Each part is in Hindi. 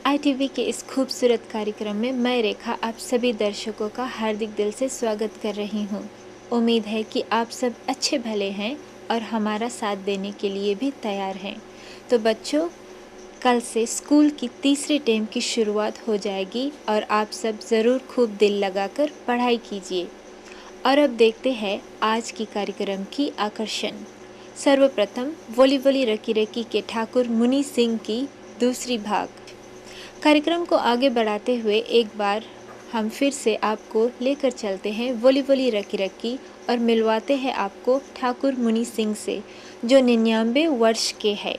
आईटीवी के इस खूबसूरत कार्यक्रम में मैं रेखा आप सभी दर्शकों का हार्दिक दिल से स्वागत कर रही हूँ। उम्मीद है कि आप सब अच्छे भले हैं और हमारा साथ देने के लिए भी तैयार हैं। तो बच्चों, कल से स्कूल की तीसरी टर्म की शुरुआत हो जाएगी और आप सब ज़रूर खूब दिल लगाकर पढ़ाई कीजिए। और अब देखते हैं आज की कार्यक्रम की आकर्षण। सर्वप्रथम वोली वोली रकी रकी के ठाकुर मुनि सिंह की दूसरी भाग। कार्यक्रम को आगे बढ़ाते हुए एक बार हम फिर से आपको लेकर चलते हैं वोली वोली रकी रकी और मिलवाते हैं आपको ठाकुर मुनि सिंह से, जो 99 वर्ष के हैं।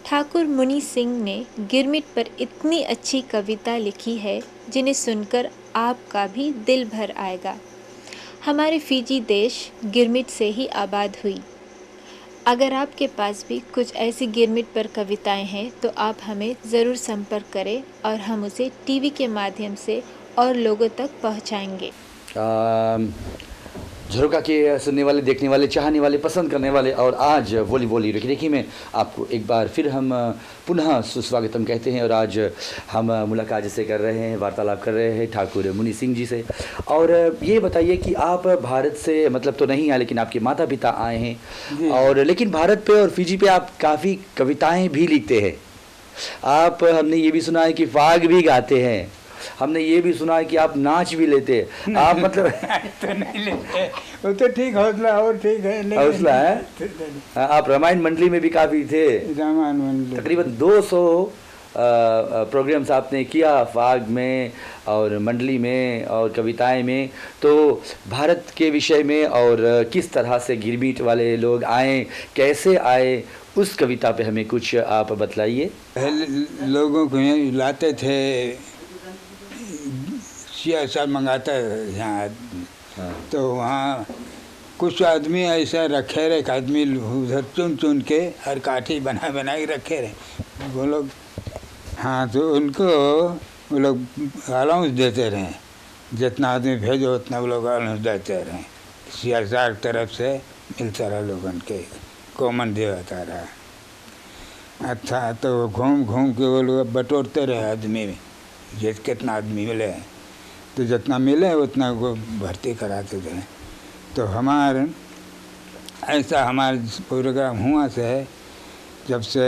ठाकुर मुनि सिंह ने गिरमिट पर इतनी अच्छी कविता लिखी है जिन्हें सुनकर आपका भी दिल भर आएगा। हमारे फिजी देश गिरमिट से ही आबाद हुई। अगर आपके पास भी कुछ ऐसी गिरमिट पर कविताएं हैं तो आप हमें ज़रूर संपर्क करें और हम उसे टीवी के माध्यम से और लोगों तक पहुंचाएंगे। झरोका के सुनने वाले, देखने वाले, चाहने वाले, पसंद करने वाले और आज वोली वोली रकी रकी में आपको एक बार फिर हम पुनः सुस्वागतम कहते हैं। और आज हम मुलाकात जैसे कर रहे हैं, वार्तालाप कर रहे हैं ठाकुर मुनि सिंह जी से। और ये बताइए कि आप भारत से मतलब तो नहीं आए, लेकिन आपके माता पिता आए हैं और लेकिन भारत पे और फिजी पे आप काफ़ी कविताएँ भी लिखते हैं। आप, हमने ये भी सुना है कि फाग भी गाते हैं, हमने ये भी सुना है कि आप नाच भी लेते हैं। आप मतलब तो नहीं लेते, वो तो ठीक हौसला और ठीक है, हौसला है। आप रामायण मंडली में भी काफ़ी थे, रामायण मंडली तकरीबन 200 प्रोग्राम्स आपने किया फाग में और मंडली में और कविताएं में। तो भारत के विषय में और किस तरह से गिरमिट वाले लोग आए, कैसे आए, उस कविता पे हमें कुछ आप बतलाइए। पहले लोगों को लाते थे, सियासत मंगाता है यहाँ। तो वहाँ कुछ आदमी ऐसा रखे रहे, आदमी उधर चुन चुन के हर काठी बना बना के रखे रहे वो लोग। हाँ, तो उनको वो लोग अलाउंस देते रहे, जितना आदमी भेजो उतना वो लोग अलाउंस देते रहे। सियासत तरफ से मिलता रहा, लोगों के कॉमन देता रहा। अच्छा, तो घूम घूम के वो लोग बटोरते रहे आदमी में, जिस कितना आदमी मिले तो जितना मिले उतना को भर्ती कराते थे। तो हमारे ऐसा हमारा प्रोग्राम हुआ से है जब से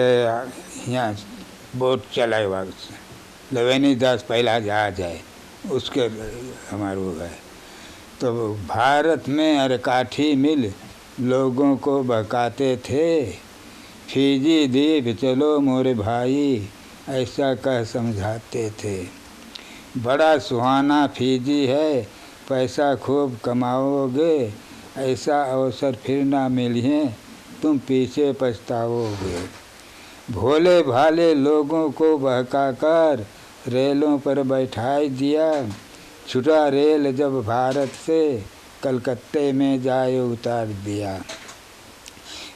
यहाँ बोट चला हुआ, लवेनी दास पहला जहाज है उसके हमारे वो है। तो भारत में हर काठी मिल लोगों को बहकाते थे, फिजी द्वीप चलो मोरे भाई ऐसा कह समझाते थे। बड़ा सुहाना फिजी है, पैसा खूब कमाओगे, ऐसा अवसर फिर ना मिलिए, तुम पीछे पछताओगे। भोले भाले लोगों को बहकाकर रेलों पर बैठाई दिया, छुटा रेल जब भारत से कलकत्ते में जाए उतार दिया।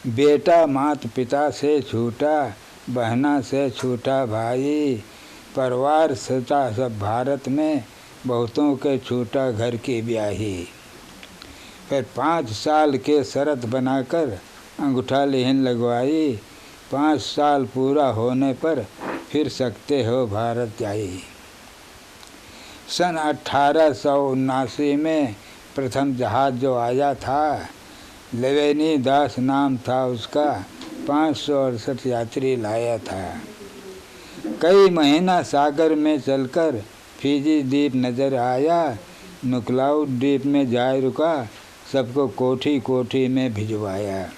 बेटा मात पिता से छूटा, बहना से छूटा भाई, परिवार सता सब भारत में, बहुतों के छूटा घर की ब्याही। फिर 5 साल के शर्त बनाकर अंगूठा लेहन लगवाई, 5 साल पूरा होने पर फिर सकते हो भारत जाई। सन 1879 में प्रथम जहाज जो आया था, लवेनी दास नाम था उसका, 568 यात्री लाया था। कई महीना सागर में चलकर फिजी द्वीप नज़र आया, नुकलाउ द्वीप में जाए रुका, सबको कोठी कोठी में भिजवाया।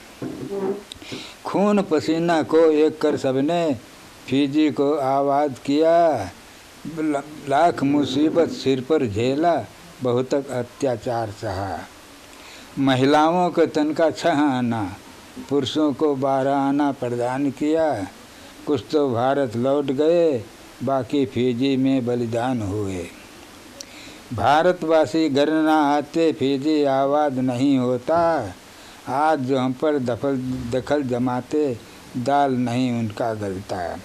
खून पसीना को एक कर सबने फिजी को आबाद किया, लाख मुसीबत सिर पर झेला, बहुत अत्याचार सहा। महिलाओं को तन का 6 आना, पुरुषों को 12 आना प्रदान किया। कुछ तो भारत लौट गए, बाकी फिजी में बलिदान हुए। भारतवासी घर ना आते, फिजी आबाद नहीं होता, आज जो हम पर दखल जमाते, दाल नहीं उनका गलता।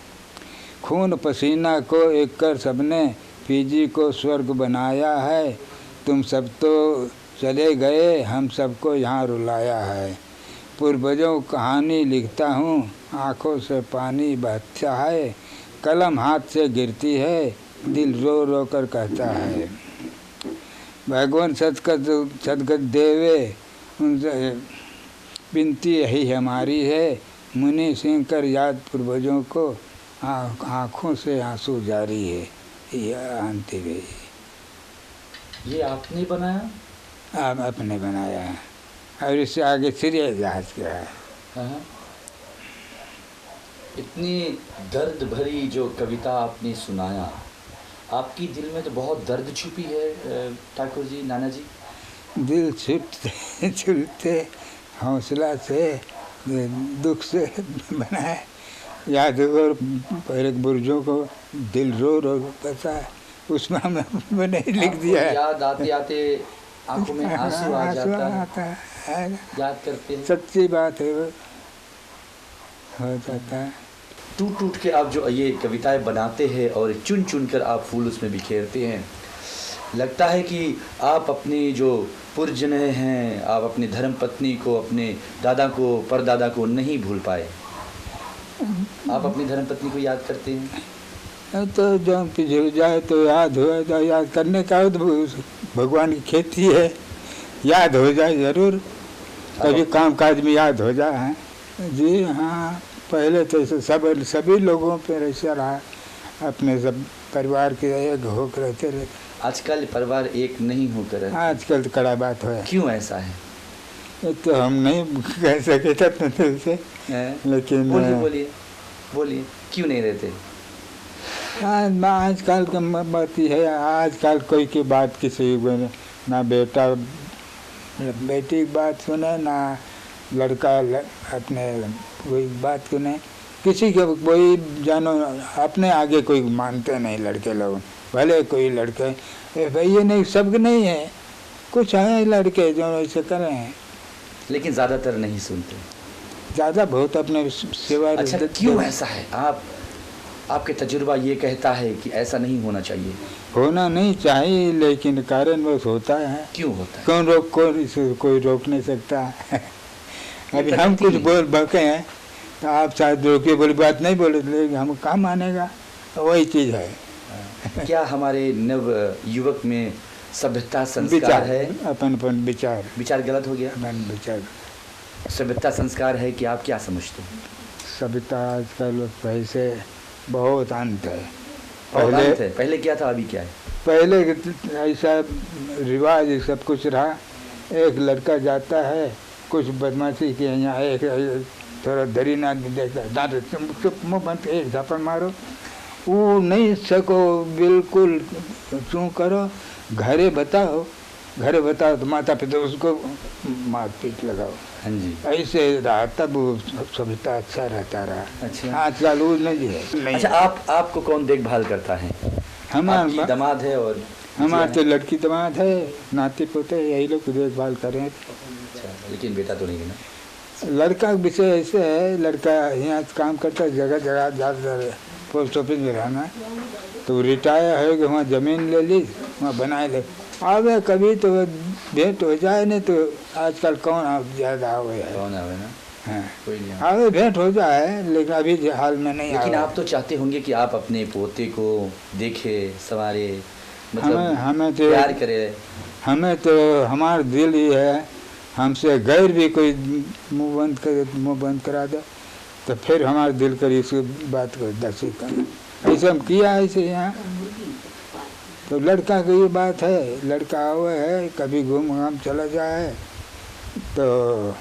खून पसीना को एक कर सबने फिजी को स्वर्ग बनाया है, तुम सब तो चले गए, हम सबको यहाँ रुलाया है। पूर्वजों कहानी लिखता हूँ, आँखों से पानी बहता है, कलम हाथ से गिरती है, दिल रो रो कर कहता है। भगवान सदगत देवे, उनसे विनती यही हमारी है, मुनि सिंह कर याद पूर्वजों को, आँखों से आंसू जारी है। यह अंतिम है। ये आपने बनाया? आप अपने बनाया है, और इससे आगे श्रेय जहाज का है। हाँ। इतनी दर्द भरी जो कविता आपने सुनाया, आपकी दिल में तो बहुत दर्द छुपी है ठाकुर जी, नाना जी। दिल छुपते छुपते हौसला से दुख से बनाए, याद और पहले बुर्जों को दिल रो रो करता है, उसमें मैंने लिख दिया है। याद आते आते आंखों में आंसू आ जाता है, याद करते हैं। सच्ची बात है, वो हो जाता है। टूट टूट के आप जो ये कविताएं बनाते हैं और चुन चुन कर आप फूल उसमें बिखेरते हैं, लगता है कि आप अपनी जो पुरजने हैं, आप अपनी धर्म पत्नी को, अपने दादा को, परदादा को नहीं भूल पाए। आप अपनी धर्म पत्नी को याद करते हैं? तो जब पिछड़ जाए तो याद हो जाए, याद करने का तो भगवान की खेती है, याद हो जाए ज़रूर, कभी काम काज में याद हो जाए। जी हाँ, पहले तो सभी लोगों पर ऐसा रहा, अपने सब परिवार के एक होकर रहते रहते। आजकल परिवार एक नहीं होकर है। आजकल तो कड़ा बात हो। क्यों ऐसा है? ये तो हम नहीं कह सके अपने दिल से, लेकिन बोलिए क्यों नहीं रहते? आजकल की बात है, आजकल कोई की बात किसी ना बेटा बेटी की बात सुने, ना लड़का अपने कोई बात सुने, किसी के कोई जानो अपने आगे कोई मानते नहीं लड़के लोग। भले कोई लड़के ये नहीं, सब नहीं है, कुछ हैं लड़के जो ऐसे कर रहे हैं, लेकिन ज़्यादातर नहीं सुनते। ज़्यादा बहुत अपने सेवा। अच्छा, क्यों ऐसा है? आपके तजुर्बा ये कहता है कि ऐसा नहीं होना चाहिए। होना नहीं चाहिए, लेकिन कारण बस होता है। क्यों होता है? कोई रोक नहीं सकता। अभी हम कुछ बोल बके हैं तो आप शायद रोकिए, बोली बात नहीं बोले, लेकिन हम कहाँ मानेगा, वही चीज़ है। क्या हमारे नव युवक में सभ्यता संस्कार है? अपन विचार गलत हो गया। विचार सभ्यता संस्कार है कि आप क्या समझते हैं? सभ्यता आजकल पैसे बहुत अंत है। पहले क्या था, अभी क्या है? पहले ऐसा रिवाज सब कुछ रहा, एक लड़का जाता है कुछ बदमाशी के यहाँ, एक थोड़ा दरी ना देखता, चुप मुँह बंद, एक झापड़ मारो, वो नहीं सको बिल्कुल, क्यों करो, घरे बताओ तो माता पिता उसको मार पीट लगाओ। हाँ जी, ऐसे रहा, तब सभ्यता अच्छा रहता रहा। अच्छा, आजकल वो नहीं है। अच्छा, आपको कौन देखभाल करता है? हमारा दामाद है और हमारे तो लड़की दामाद है, नाते पोते यही लोग देखभाल करें। अच्छा, लेकिन बेटा तो नहीं है ना? लड़का का विषय ऐसे है, लड़का यहाँ काम करता है, जगह जगह जाता है, पोस्ट ऑफिस में रहना, तो रिटायर है कि वहाँ ज़मीन ले ली, वहाँ बनाए ले आवे, कभी तो भेंट हो जाए, नहीं तो आजकल कौन ज़्यादा आवे है, कौन आवे ना? हाँ, कोई नहीं आवे भेंट हो जाए, लेकिन अभी हाल में नहीं। लेकिन आप तो चाहते होंगे कि आप अपने पोते को देखे, संवारे, मतलब हमें तो प्यार करे। हमें तो हमारा दिल ही है, हमसे गैर भी कोई मुँह बंद करा दे तो फिर हमारे दिल करी इसकी बात को दर्शित कर, ऐसे हम किया ऐसे यहाँ। तो लड़का की ये बात है, लड़का आवे है, कभी घूम घाम चला जाए, तो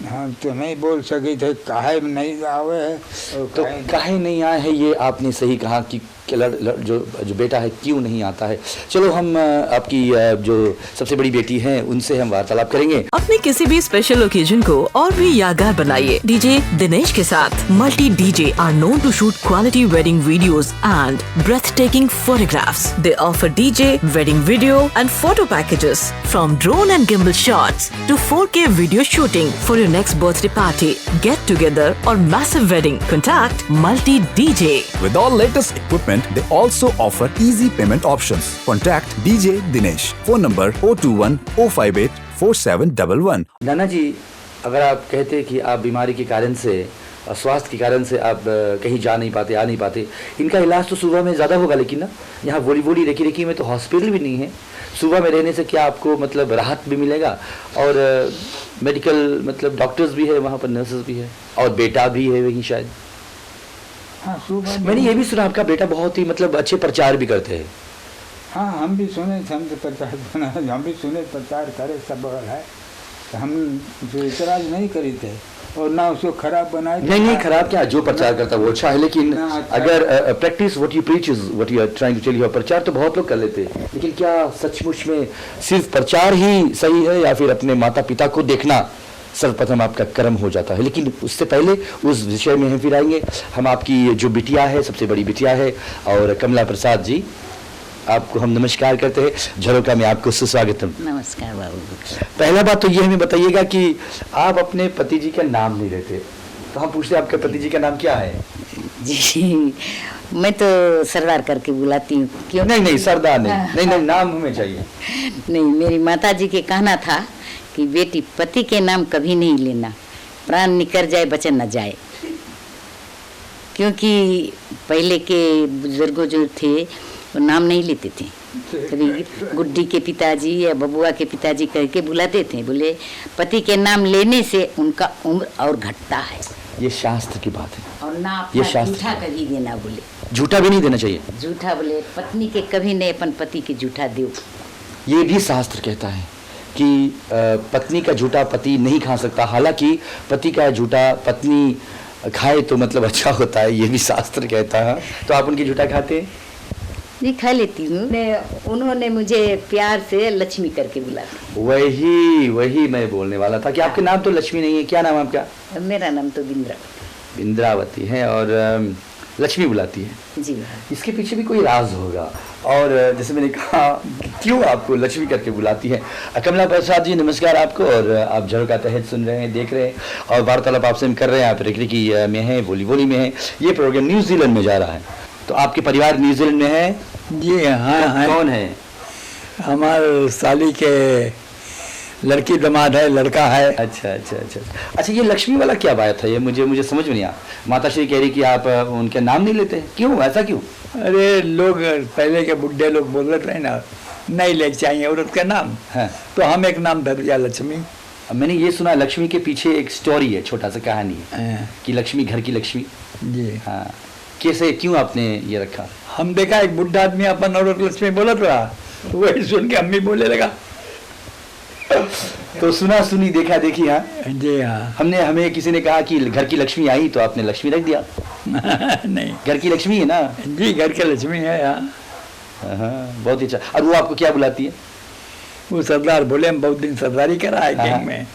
हम तो नहीं बोल सके थे काहे नहीं आवे है। तो काहे नहीं आए हैं, ये आपने सही कहा कि जो बेटा है क्यों नहीं आता है। चलो हम आपकी जो सबसे बड़ी बेटी हैं उनसे हम वार्तालाप करेंगे। अपने किसी भी स्पेशल ओकेजन को और भी यादगार बनाइए डीजे दिनेश के साथ। Multi DJ are known to shoot quality wedding videos and breathtaking photographs. They offer DJ, wedding video and photo packages from drone and gimbal shots to 4K video shooting for your next birthday party, get together or massive wedding. Contact Multi DJ. With all latest equipment, they also offer easy payment options. Contact DJ Dinesh. Phone number 021 058 4711. नाना जी, अगर आप कहते कि आप बीमारी के कारण से स्वास्थ्य के कारण से आप कहीं जा नहीं पाते, आ नहीं पाते, इनका इलाज तो सुबह में ज़्यादा होगा, लेकिन ना यहाँ वोली रेखी रेखी में तो हॉस्पिटल भी नहीं है। सुबह में रहने से क्या आपको मतलब राहत भी मिलेगा, और मेडिकल मतलब डॉक्टर्स भी है वहाँ पर, नर्सेज भी है, और बेटा भी है वहीं शायद। हाँ, सुबह मैंने ये भी सुना आपका बेटा बहुत ही मतलब अच्छे प्रचार भी करते हैं। हाँ, हम भी सुने, हम तो प्रचार सुना, हम भी सुने प्रचार करे सब है, तो हम जो इतराज नहीं करी थे और ना उसको खराब बनाए। नहीं खराब क्या, जो प्रचार करता है वो अच्छा है, लेकिन अगर practice what you preach is what you are trying to tell you, प्रचार तो बहुत लोग कर लेते हैं, लेकिन क्या सचमुच में सिर्फ प्रचार ही सही है, या फिर अपने माता पिता को देखना सर्वप्रथम आपका कर्म हो जाता है? लेकिन उससे पहले उस विषय में हम फिर आएंगे। हम आपकी जो बिटिया है, सबसे बड़ी बिटिया है, और कमला प्रसाद जी, आपको हम नमस्कार करते हैं, झरोका में आपको सुस्वागतम। नमस्कार बाबू। पहला बात तो ये हमें बताइएगा कि आप अपने पति जी का नाम नहीं लेते, तो हम पूछते हैं आपके पति जी का नाम क्या है? जी, मैं तो सरदार करके बुलाती हूँ। क्यों? नहीं सरदार नहीं, नाम हमें चाहिए। नहीं, मेरी माता जी के कहना था कि बेटी पति के नाम कभी नहीं लेना, प्राण निकल जाए बचन न जाए। क्योंकि पहले के बुजुर्गों जो थे वो नाम नहीं लेते थे, कभी गुड्डी के पिताजी या बबुआ के पिताजी करके बुलाते थे। बोले पति के नाम लेने से उनका उम्र और घटता है। ये शास्त्र की बात है, और ना ये अपना शास्त्र। झूठा कभी देना, बोले झूठा भी नहीं देना चाहिए। झूठा बोले पत्नी के कभी नहीं अपन पति के झूठा दो। ये भी शास्त्र कहता है कि पत्नी का झूठा पति नहीं खा सकता, हालांकि पति का झूठा पत्नी खाए तो मतलब अच्छा होता है, ये भी शास्त्र कहता है। तो आप उनकी झूठा खाते हैं? जी, खा लेती हूँ। उन्होंने मुझे प्यार से लक्ष्मी करके बुलाया। वही मैं बोलने वाला था कि आपके नाम तो लक्ष्मी नहीं है। क्या नाम है आपका? मेरा नाम तो बिंद्रावती है, और लक्ष्मी बुलाती है। जी। इसके पीछे भी कोई राज होगा, और जैसे मैंने कहा क्यों आपको लक्ष्मी करके बुलाती है। कमला प्रसाद जी नमस्कार आपको, और आप झरोका तहत सुन रहे हैं, देख रहे हैं, और वार्तालाप आपसे हम कर रहे हैं। आप रेखी में हैं, वोली में हैं। ये प्रोग्राम न्यूजीलैंड में जा रहा है, तो आपके परिवार न्यूजीलैंड में है? जी हाँ। कौन है? हमारे साली के लड़की दामाद है, लड़का है। अच्छा, ये लक्ष्मी वाला क्या बात है? ये मुझे समझ में नहीं आया। माता श्री कह रही कि आप उनके नाम नहीं लेते, क्यों, ऐसा क्यों? अरे लोग पहले के बुढ़े लोग बोल रहे थे ना, नहीं ले चाहिए औरत का नाम, हाँ। तो हम एक नाम धर दिया लक्ष्मी। मैंने ये सुना लक्ष्मी के पीछे एक स्टोरी है, छोटा सा कहानी है, हाँ। कि लक्ष्मी घर की लक्ष्मी। जी हाँ, कैसे, क्यों आपने ये रखा? हम देखा एक बुढ़ा आदमी अपन औरत लक्ष्मी बोलत रहा, वही सुन के अम्मी बोले लगा। तो सुना सुनी देखा देखी। हाँ जी हाँ। हमें किसी ने कहा कि घर की लक्ष्मी आई, तो आपने लक्ष्मी रख दिया। नहीं, घर की लक्ष्मी है ना? जी, घर की लक्ष्मी है। हाँ, बहुत ही अच्छा। और वो आपको क्या बुलाती है? वो सरदार बोले, हम बहुत दिन सरदारी करा है गैंग में,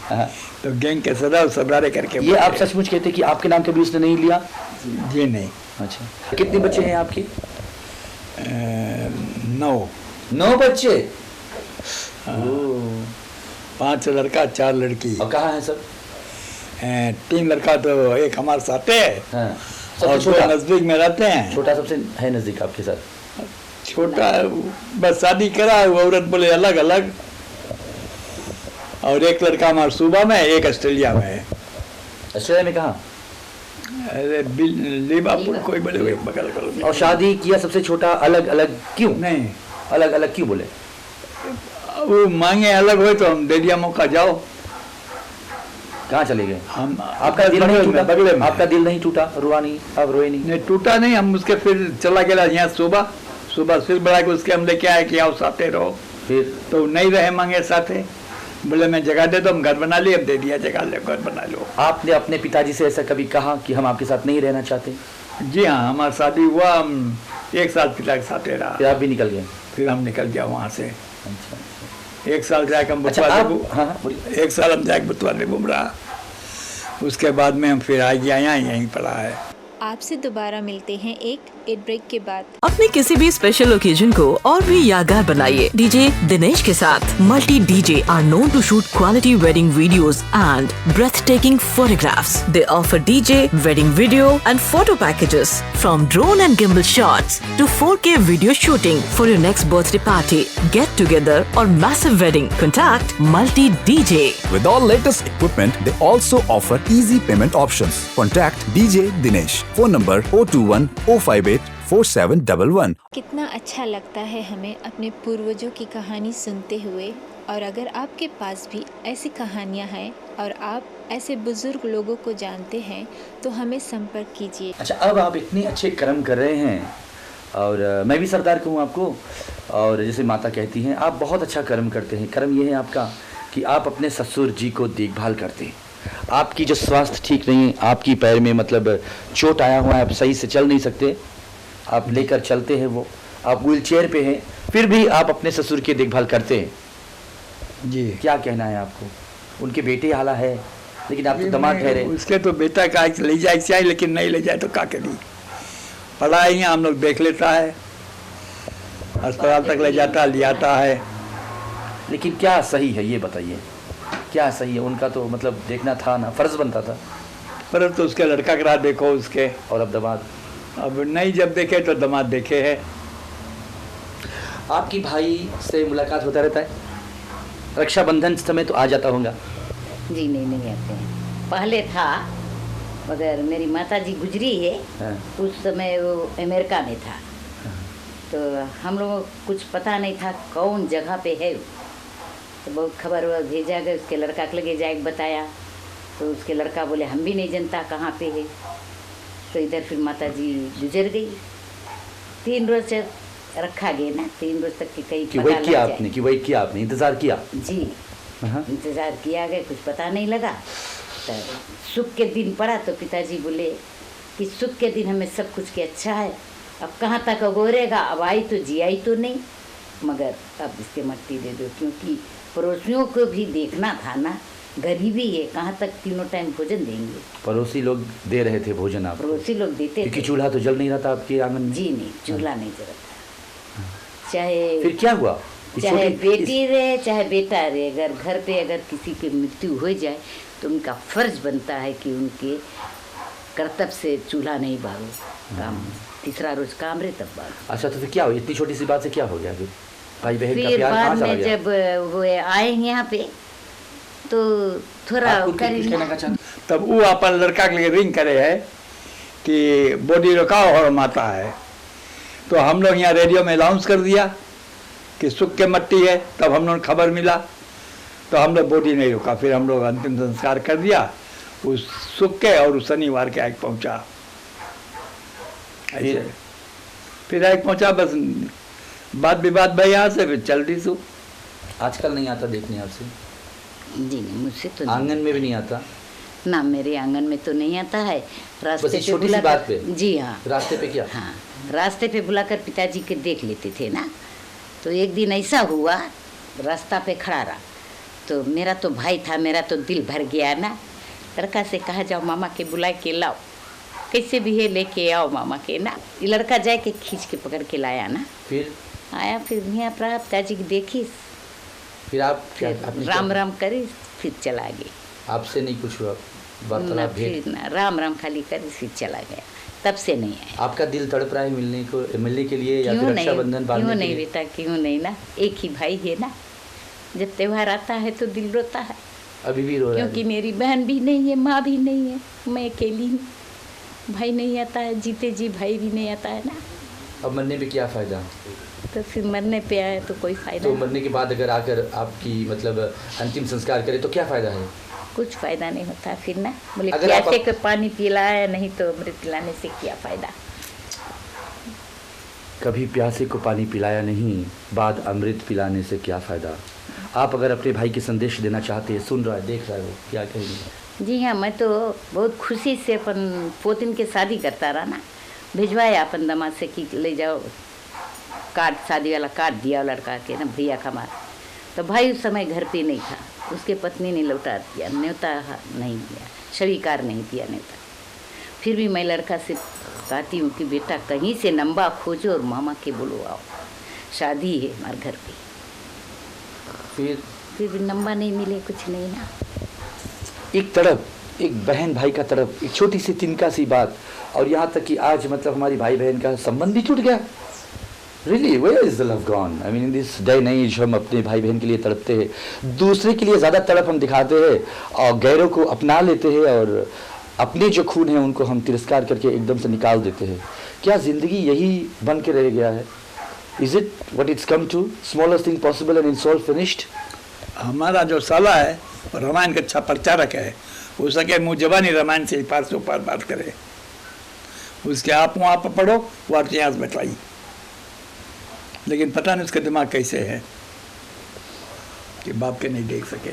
तो गैंग के सरदार सरदारे करके। ये आप सचमुच कहते कि आपके नाम कभी उसने नहीं लिया? जी नहीं। अच्छा, कितने बच्चे हैं आपके? 9 बच्चे। 5 लड़का 4 लड़की। और कहाँ है सर? 3 लड़का तो एक हमारे साथ है, हाँ। और छोटा नजदीक में रहते हैं। छोटा सबसे है नजदीक आपके साथ? छोटा बस शादी करा, वो औरत बोले अलग अलग। और एक लड़का हमारे सूबा में, एक ऑस्ट्रेलिया में है। ऑस्ट्रेलिया में कहाँ? अरे लिवरपूल कोई बड़े हुए बगल करो। और शादी किया सबसे छोटा अलग अलग क्यों? नहीं, अलग अलग क्यों बोले? वो मांगे अलग हो तो हम दे दिया मौका, जाओ। कहाँ चले गए? हम आपका दिल नहीं टूटा? बगले में। आपका दिल नहीं टूटा? रुआ नहीं? आप रोए नहीं? नहीं टूटा नहीं, हम उसके फिर चला गया यहाँ सुबह फिर बढ़ा के उसके हम लेके आए कि आओ साथे रहो, फिर तो नहीं रहे मांगे साथे। बोले मैं जगह दे दो, हम घर बना लिए, अब दे दिया जगह, ले घर बना लो। आपने अपने पिताजी से ऐसा कभी कहा कि हम आपके साथ नहीं रहना चाहते? जी हाँ, हमारी शादी हुआ, हम 1 साल पिता के साथ रहा, फिर आप भी निकल गए? फिर हम निकल गया वहाँ से। अच्छा। 1 साल जाके हम अच्छा, बुतवा 1 साल हम जाके बुतवा में घूम रहा। उसके बाद में हम फिर आ गया, यहाँ यहीं पड़ा है। आपसे दोबारा मिलते हैं एक एड ब्रेक के बाद। अपने किसी भी स्पेशल ओकेजन को और भी यादगार बनाइए डीजे दिनेश के साथ। Multi DJ are known to shoot quality wedding videos and breathtaking photographs. They offer DJ, wedding video and photo packages from drone and gimbal shots to 4K video shooting for your next birthday party, get together or massive wedding. Contact Multi DJ. With all latest equipment, they also offer easy payment options. Contact DJ Dinesh. Phone number 021 058 4711. कितना अच्छा लगता है हमें अपने पूर्वजों की कहानी सुनते हुए। और अगर आपके पास भी ऐसी कहानियाँ हैं और आप ऐसे बुजुर्ग लोगों को जानते हैं तो हमें संपर्क कीजिए। अच्छा, अब आप इतने अच्छे कर्म कर रहे हैं और मैं भी सरदार कहूँ आपको, और जैसे माता कहती हैं आप बहुत अच्छा कर्म करते हैं। कर्म ये है आपका कि आप अपने ससुर जी को देखभाल करते हैं। आपकी जो स्वास्थ्य ठीक नहीं है, आपकी पैर में मतलब चोट आया हुआ है, आप सही से चल नहीं सकते, आप लेकर चलते हैं, वो आप व्हील चेयर पे हैं, फिर भी आप अपने ससुर की देखभाल करते हैं। जी, क्या कहना है आपको? उनके बेटे आला है लेकिन आप तो दामाद ठहरे। उसके तो बेटा का ले जाए चाहिए, लेकिन नहीं ले जाए तो क्या करी। पढ़ाई हम लोग देख लेता है, अस्पताल तक ले जाता ले आता है। लेकिन क्या सही है ये बताइए, क्या सही है? उनका तो मतलब देखना था ना, फर्ज बनता था। पर तो उसके लड़का करा देखो उसके, और अब दामाद, अब नहीं जब देखे तो दामाद देखे है। आपकी भाई से मुलाकात होता रहता है? रक्षाबंधन समय तो आ जाता होगा? जी नहीं आते हैं। पहले था, मगर मेरी माता जी गुजरी है, उस समय वो अमेरिका में था, तो हम लोगों को कुछ पता नहीं था कौन जगह पे है। तो बहुत खबर भेजा गया, उसके लड़का के लगे जाए बताया, तो उसके लड़का बोले हम भी नहीं जानता कहाँ पे है। तो इधर फिर माता जी गुजर गई। 3 रोज रखा गया ना, 3 रोज तक की कई कि वही किया आपने, कि वही किया आपने, इंतजार किया? जी, इंतजार किया गया, कुछ पता नहीं लगा। तो सुख के दिन पड़ा तो पिताजी बोले कि सुख के दिन हमें सब कुछ के अच्छा है, अब कहाँ तक अगोरेगा, अब आई तो जी आई तो नहीं, मगर अब इसके मट्टी दे दो, क्योंकि पड़ोसियों को भी देखना था ना, गरीबी है, कहाँ तक तीनों टाइम भोजन देंगे। पड़ोसी लोग दे रहे थे भोजन आपको? पड़ोसी लोग देते क्योंकि थे। चूल्हा तो जल नहीं रहा था आपके आंगन में? जी नहीं, चूल्हा नहीं जलता। चाहे फिर क्या हुआ? चाहे बेटी रहे चाहे बेटा रहे, अगर घर पे अगर किसी की मृत्यु हो जाए तो उनका फर्ज बनता है कि उनके कर्तव्य से चूल्हा नहीं बालो, काम तीसरा रोज काम रहे तब बालो। अच्छा, तो फिर क्या हो, इतनी छोटी सी बात से क्या हो गया फिर? भाई बहन का फिर प्यार कहाँ बाद चला में गया? जब वो आए यहाँ पे तो थोड़ा आप कुछ कहना का चाहते? तब वो अपन लड़का के लिए रिंग करे है कि बॉडी रखाओ और माता है। तो हम लोग यहाँ रेडियो में अनाउंस कर दिया कि सुख के मट्टी है, तब हम लोग खबर मिला तो हम लोग बॉडी नहीं रुका, फिर हम लोग अंतिम संस्कार कर दिया उस सुख के, और उस शनिवार के आग पहुँचा। फिर आग पहुँचा, बस बात विवाद भाई यहाँ से फिर चल रही सु। आजकल नहीं आता देखने आपसे? जी नहीं, मुझसे तो नहीं। आंगन में भी नहीं आता? ना, मेरे आंगन में तो नहीं आता है। बस ये छोटी सी बात पे? जी हाँ। रास्ते पे क्या? हाँ, रास्ते पे बुलाकर पिताजी के देख लेते थे ना। तो एक दिन ऐसा हुआ, रास्ता पे खड़ा रहा, तो मेरा तो भाई था, मेरा तो दिल भर गया ना। लड़का से कहा जाओ मामा के बुला के लाओ, कैसे भी है लेके आओ मामा के ना। ये लड़का जाए के खींच के पकड़ के लाया ना। फिर आया, फिर यहाँ पर पिताजी की देखी, फिर आप क्या फिर राम राम करी, फिर चला गया। आपसे नहीं कुछ हुआ ना, वार्तालाप, फिर भेंट? ना, राम राम खाली करी फिर चला गया, तब से नहीं आया। आपका दिल तड़प रहा है मिलने के लिए, या क्यों फिर नहीं, रक्षाबंधन क्यों बांधने के नहीं लिए? बेटा, क्यों नहीं ना, एक ही भाई है ना। जब त्योहार आता है तो दिल रोता है, अभी भी रो रहा क्योंकि है? मेरी बहन भी नहीं है, माँ भी नहीं है, मैं अकेली हूँ। भाई नहीं आता है, जीते जी भाई भी नहीं आता है ना। अब मरने पे क्या फ़ायदा? तो फिर मरने पे आए तो कोई फायदा तो नहीं। मरने के बाद अगर आकर आपकी मतलब अंतिम संस्कार करे तो क्या फ़ायदा है? कुछ फायदा नहीं होता फिर ना। बोले अगर आप- प्यासे को पानी पिलाया, नहीं तो अमृत पिलाने से क्या फायदा। कभी प्यासे को पानी पिलाया नहीं, बाद अमृत पिलाने से क्या फ़ायदा। आप अगर अपने भाई के संदेश देना चाहते हैं, सुन रहा है, देख रहा है, वो क्या कहेंगे? जी हाँ, मैं तो बहुत खुशी से अपन पोतिन के शादी करता रहा ना, भिजवाया अपन दामाद से कि ले जाओ कार्ड, शादी वाला कार्ड दिया लड़का के ना, भैया का मार। तो भाई उस समय घर पे नहीं था, उसके पत्नी ने लौटा दिया, न्योता नहीं दिया, स्वीकार नहीं किया न्योता। फिर भी मैं लड़का से कहती हूँ कि बेटा कहीं से नंबा खोजो और मामा के बोलो आओ, शादी है हमारे घर पे। फिर भी नंबा नहीं मिले, कुछ नहीं ना। एक तड़प, एक बहन भाई का तड़प, एक छोटी सी तिनका सी बात, और यहाँ तक कि आज मतलब हमारी भाई बहन का संबंध भी टूट गया। Really, where is the love gone? I mean, in this day and age हम अपने भाई बहन के लिए तड़पते हैं, दूसरे के लिए ज़्यादा तड़प हम दिखाते हैं और गैरों को अपना लेते हैं और अपने जो खून है उनको हम तिरस्कार करके एकदम से निकाल देते हैं। क्या ज़िंदगी यही बन के रह गया है? Is it what it's come to? Smallest thing possible and it's all finished? हमारा जो साला है वो रामायण का अच्छा प्रचारक है, हो सके मुँह जबानी रामायण से पार से पार बात करे, उसके आप वहाँ पर पढ़ो वो इतिहास बताई, लेकिन पता नहीं उसका दिमाग कैसे है कि बाप के नहीं देख सके।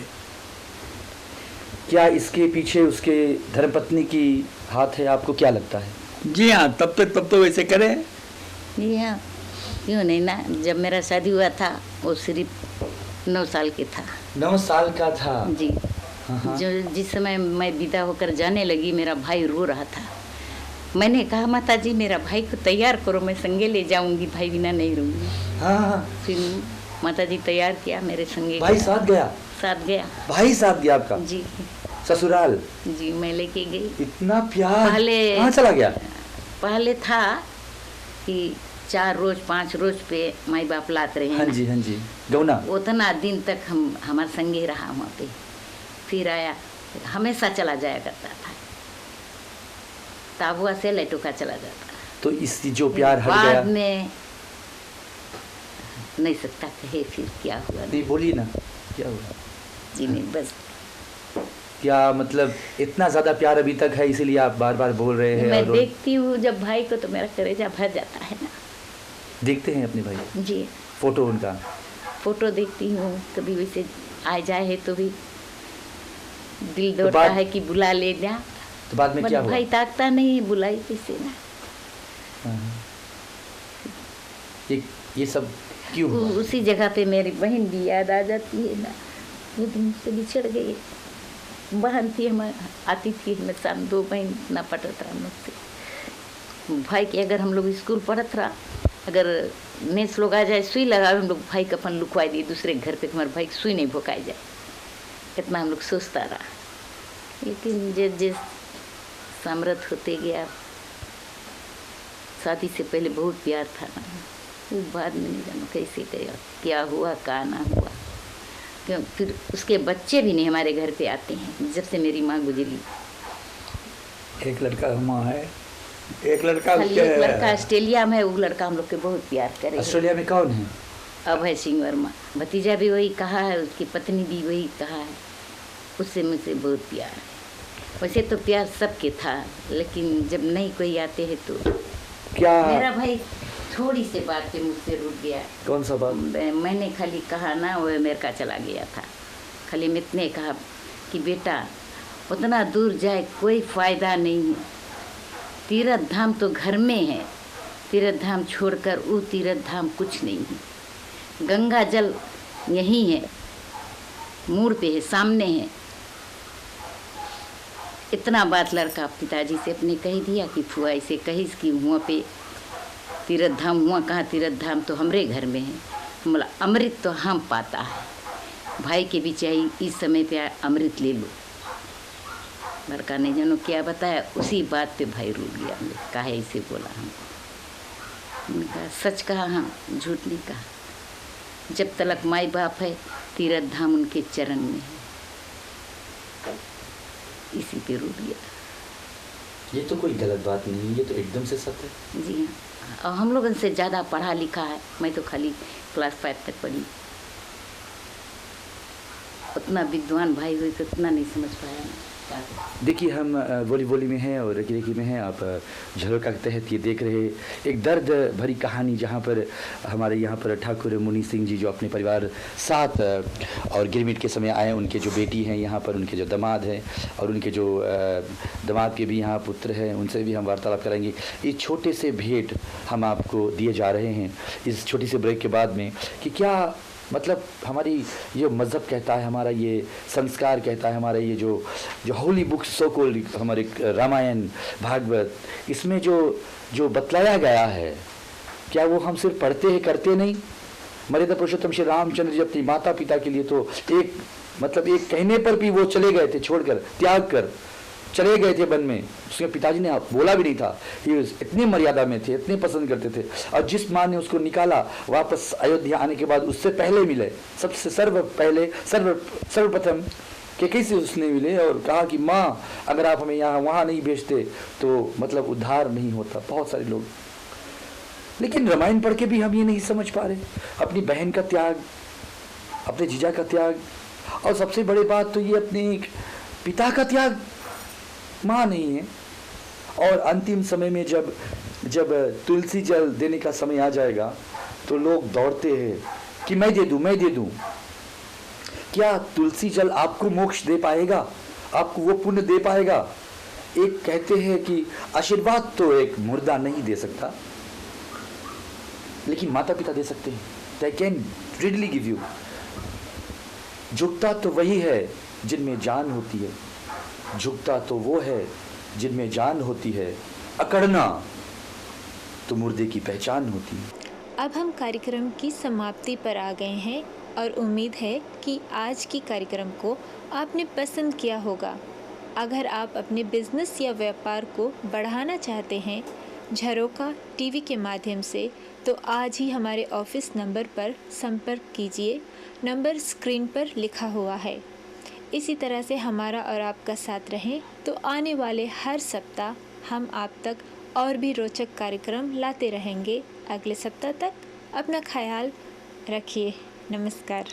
क्या इसके पीछे उसके धर्मपत्नी की हाथ है, आपको क्या लगता है? जी हाँ, तब तो वैसे करे। जी हाँ, क्यों नहीं ना। जब मेरा शादी हुआ था वो सिर्फ 9 साल के था। 9 साल का था जी। जो जिस समय मैं विदा होकर जाने लगी मेरा भाई रो रहा था। मैंने कहा माता जी मेरा भाई को तैयार करो, मैं संगे ले जाऊंगी, भाई बिना नहीं रहूंगी। हाँ। फिर माता जी तैयार किया, मेरे संगे भाई साथ गया? साथ गया। भाई साथ गया आपका? जी। ससुराल? जी, मैं लेके गई। इतना प्यार पहले कहाँ चला गया? पहले था कि 4 रोज 5 रोज पे माई बाप लाते रहे। हाँ जी, हाँ जी, गौना। उतना दिन तक हम हमारे संगे रहा वहाँ पे। फिर आया, हमेशा चला जाया करता था, ताबुआ से लटुका चला जाता। तो इस जो प्यार हट गया बाद में नहीं सकता कहे फिर क्या हुआ। नहीं बोलिए ना, क्या हुआ? जी नहीं, बस क्या मतलब इतना ज़्यादा प्यार अभी तक है इसीलिए आप बार बार बोल रहे हैं? मैं देखती हूँ जब भाई को तो मेरा कलेजा भर जाता है ना। देखते हैं अपने भाई? जी। फोटो उनका? फोटो देखती हूँ, कभी वैसे आ जाए है तो भी दिल दौड़ता है कि बुला ले जा। तो बाद में क्या हुआ? भाई ताकता नहीं, बुलाई किसी ना। ये सब क्यों हुआ? उसी जगह पे मेरी बहन भी याद आ जाती है ना। वो दिन से बिछड़ गई। बहन थी, हम आती थी हमेशा, 2 बहन ना पटत रहा मुझसे। भाई के अगर हम लोग स्कूल पढ़त रहा, अगर नेस लोग आ जाए सुई लगा, हम लोग भाई का अपन लुकवा दिए दूसरे घर पे, हमारे भाई सुई नहीं भोकाई जाए। कितना हम लोग सोचता रहा, लेकिन जिस समृद्ध होते गया। शादी से पहले बहुत प्यार था ना, वो बाद में नहीं जानो कैसे क्या हुआ क्या ना हुआ। क्यों फिर उसके बच्चे भी नहीं हमारे घर पे आते हैं जब से मेरी माँ गुजरी। एक लड़का वहाँ है, एक लड़का ऑस्ट्रेलिया में है। वो लड़का हम लोग के बहुत प्यार करे। ऑस्ट्रेलिया में कौन है? अभय सिंह वर्मा। भतीजा भी वही कहा है, उसकी पत्नी भी वही कहा है। उससे मुझसे बहुत प्यार है। वैसे तो प्यार सबके था, लेकिन जब नहीं कोई आते हैं तो क्या मेरा भाई थोड़ी सी बात पे मुझसे रुक गया। कौन सा बात? मैंने खाली कहा ना वो अमेरिका चला गया था, खाली मैं इतने कहा कि बेटा उतना दूर जाए कोई फ़ायदा नहीं है। तीर्थ धाम तो घर में है, तीर्थ धाम छोड़कर वो तीर्थ धाम कुछ नहीं है। गंगा जल यहीं है, मोड़ पे है, सामने है। इतना बात लड़का पिताजी से अपने कह दिया कि फुआ ऐसे कहीस कि वहाँ पे तीर्थ धाम, हुआ कहाँ तीर्थ धाम तो हमरे घर में है। बोला अमृत तो हम पाता है, भाई के भी चाहिए इस समय पे अमृत ले लो। लड़का ने जानो क्या बताया, उसी बात पे भाई रुक गया। हमने कहा ऐसे बोला हमने कहा सच कहा, हाँ झूठ नहीं कहा। जब तलक माई बाप है तीर्थ धाम उनके चरण में है, इसी पे रुक गया। ये तो कोई गलत बात नहीं है, ये तो एकदम से सत्य है। जी हाँ, और हम लोगों से ज़्यादा पढ़ा लिखा है। मैं तो खाली क्लास 5 तक पढ़ी। उतना विद्वान भाई हुई तो उतना नहीं समझ पाया ना। देखिए हम बोली बोली में हैं और रेकी रेकी में हैं। आप झलक के तहत ये देख रहे एक दर्द भरी कहानी, जहाँ पर हमारे यहाँ पर ठाकुर मुनि सिंह जी जो अपने परिवार साथ और गिरमिट के समय आए, उनके जो बेटी हैं यहाँ पर, उनके जो दामाद हैं और उनके जो दामाद के भी यहाँ पुत्र हैं, उनसे भी हम वार्तालाप करेंगे। इस छोटे से भेंट हम आपको दिए जा रहे हैं इस छोटी सी ब्रेक के बाद में कि क्या मतलब हमारी ये मज़हब कहता है, हमारा ये संस्कार कहता है, हमारा ये जो होली बुक्स सो कॉल्ड हमारे रामायण भागवत, इसमें जो बतलाया गया है, क्या वो हम सिर्फ पढ़ते हैं, करते नहीं? मर्यादा पुरुषोत्तम श्री रामचंद्र जी अपनी माता पिता के लिए तो एक कहने पर भी वो चले गए थे, छोड़कर, त्याग कर चले गए थे वन में। उसके पिताजी ने बोला भी नहीं था। इतनी मर्यादा में थे, इतने पसंद करते थे, और जिस माँ ने उसको निकाला वापस अयोध्या आने के बाद, उससे पहले मिले, सबसे सर्वप्रथम कैकेयी से उसने मिले और कहा कि माँ अगर आप हमें यहाँ वहाँ नहीं भेजते तो मतलब उद्धार नहीं होता। बहुत सारे लोग, लेकिन रामायण पढ़ के भी हम ये नहीं समझ पा रहे, अपनी बहन का त्याग, अपने जीजा का त्याग, और सबसे बड़ी बात तो ये अपने एक पिता का त्याग। माँ नहीं है, और अंतिम समय में जब तुलसी जल देने का समय आ जाएगा तो लोग दौड़ते हैं कि मैं दे दूं। क्या तुलसी जल आपको मोक्ष दे पाएगा, आपको वो पुण्य दे पाएगा? एक कहते हैं कि आशीर्वाद तो एक मुर्दा नहीं दे सकता, लेकिन माता पिता दे सकते हैं। They can readily give you। झुकता तो वही है जिनमें जान होती है, झुकता तो वो है जिनमें जान होती है, अकड़ना तो मुर्दे की पहचान होती है। अब हम कार्यक्रम की समाप्ति पर आ गए हैं और उम्मीद है कि आज की कार्यक्रम को आपने पसंद किया होगा। अगर आप अपने बिजनेस या व्यापार को बढ़ाना चाहते हैं झरोका टीवी के माध्यम से, तो आज ही हमारे ऑफिस नंबर पर संपर्क कीजिए। नंबर स्क्रीन पर लिखा हुआ है। इसी तरह से हमारा और आपका साथ रहें तो आने वाले हर सप्ताह हम आप तक और भी रोचक कार्यक्रम लाते रहेंगे। अगले सप्ताह तक अपना ख्याल रखिए। नमस्कार।